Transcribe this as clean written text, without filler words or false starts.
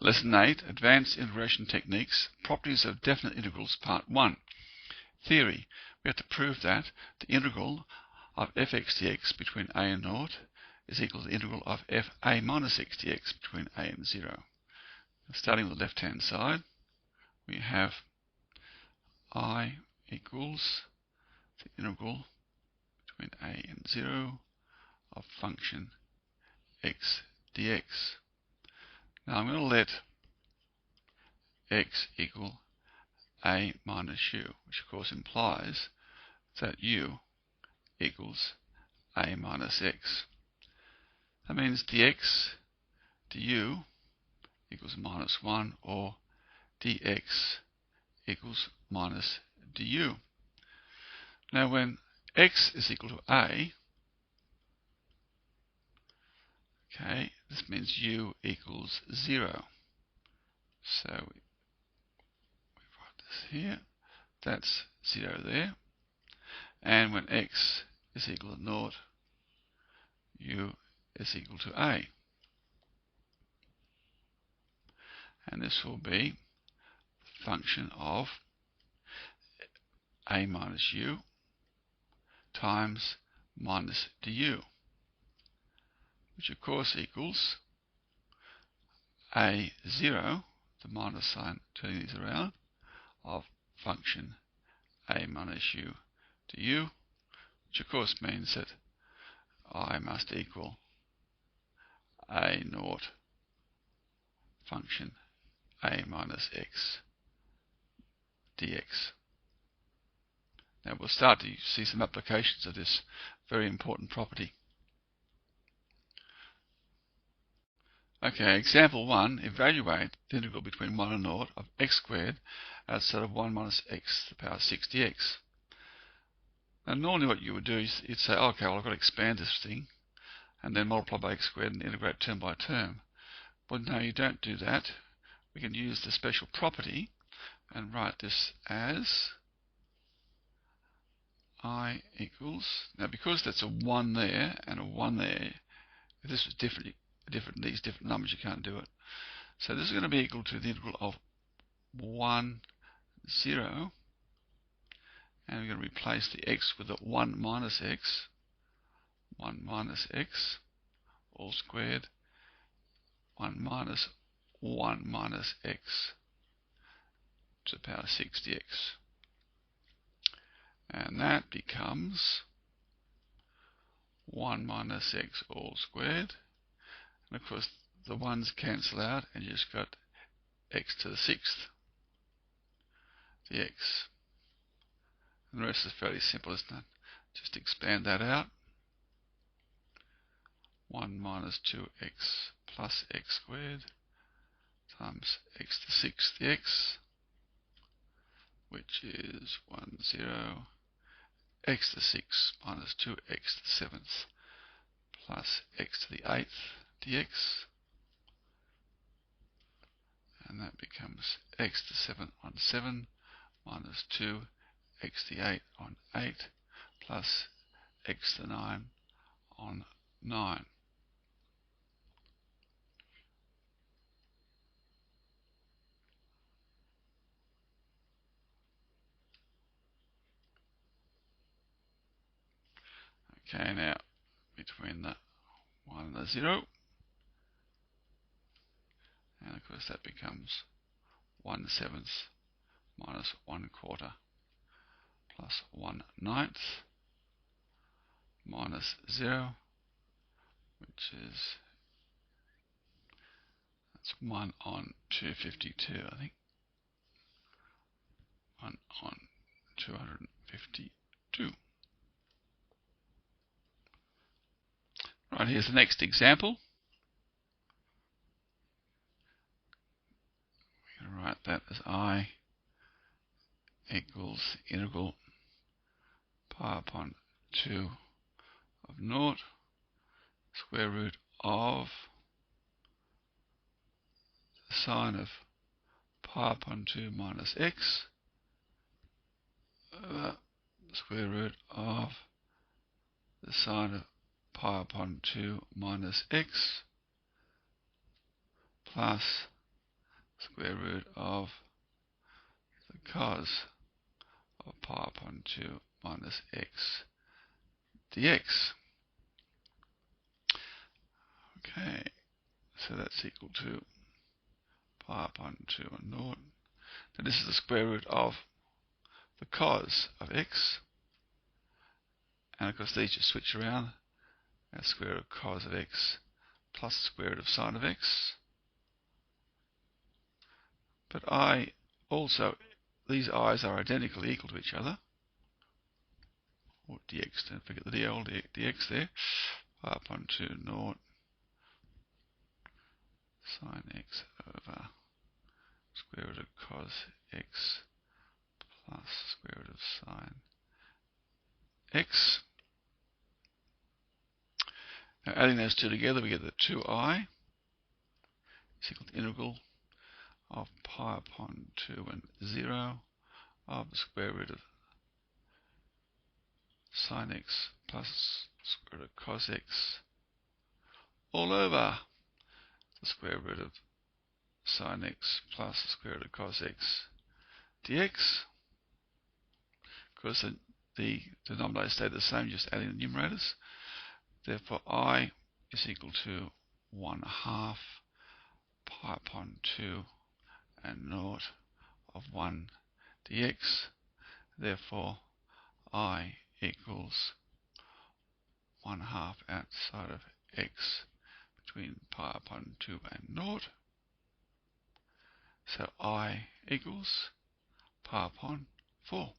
Lesson 8, Advanced Integration Techniques, Properties of Definite Integrals, Part 1. Theory. We have to prove that the integral of f(x) dx between a and 0 is equal to the integral of fa minus x dx between a and 0. Starting with the left-hand side, we have I equals the integral between a and 0 of function x dx. Now I'm going to let x equal a minus u, which of course implies that u equals a minus x. That means dx du equals minus 1, or dx equals minus du. Now when x is equal to a, okay, this means u equals 0. So we write this here, that's 0 there. And when x is equal to 0, u is equal to a. And this will be a function of a minus u times minus du, which of course equals a 0, the minus sign turning these around, of function a minus u du, which of course means that I must equal a 0 function a minus x dx. Now we'll start to see some applications of this very important property. Okay, example 1, evaluate the integral between 1 and 0 of x squared outside of 1 minus x to the power 6 dx. Now normally what you would do is you'd say, okay, well I've got to expand this thing and then multiply by x squared and integrate term by term. But no, you don't do that. We can use the special property and write this as I equals, now because that's a 1 there and a 1 there, if this was these different numbers, you can't do it. So this is going to be equal to the integral of 1, 0, and we're going to replace the x with a 1 minus x, all squared, 1 minus x to the power 6 dx. And that becomes 1 minus x all squared. And of course the 1's cancel out and you just got x to the 6th dx. And the rest is fairly simple, isn't it? Just expand that out. 1 minus 2x plus x squared times x to the 6th dx, which is 1, 0, x to the 6th minus 2x to the 7th plus x to the 8th dx, and that becomes x to the 7th on 7 minus 2 x to the 8 on 8 plus x to the 9 on 9. Okay, now between the 1 and the 0, and of course that becomes 1/7 minus 1/4 plus 1/9 minus 0, which is, that's 1 on 252, I think. 1 on 252. Right, here's the next example. We're going to write that as I equals integral pi upon 2 of 0 square root of the sine of pi upon 2 minus x square root of the sine of pi upon 2 minus x plus square root of the cos of pi upon 2 minus x dx. Okay, so that's equal to pi upon 2 and naught. Now this is the square root of the cos of x, and of course these just switch around. That's square root of cos of x plus the square root of sine of x. But these i's are identically equal to each other. Or dx, don't forget the dx there. Pi upon 2 naught sine x over square root of cos x plus square root of sine x. Now adding those two together, we get that 2i is equal to integral of pi upon 2 and 0 of the square root of sine x plus square root of cos x all over the square root of sine x plus the square root of cos x dx. Of course, the denominators stay the same, just adding the numerators. Therefore, I is equal to 1/2 pi upon 2 and naught of 1 dx. Therefore, I equals 1/2 outside of x between pi upon 2 and naught. So I equals pi upon 4.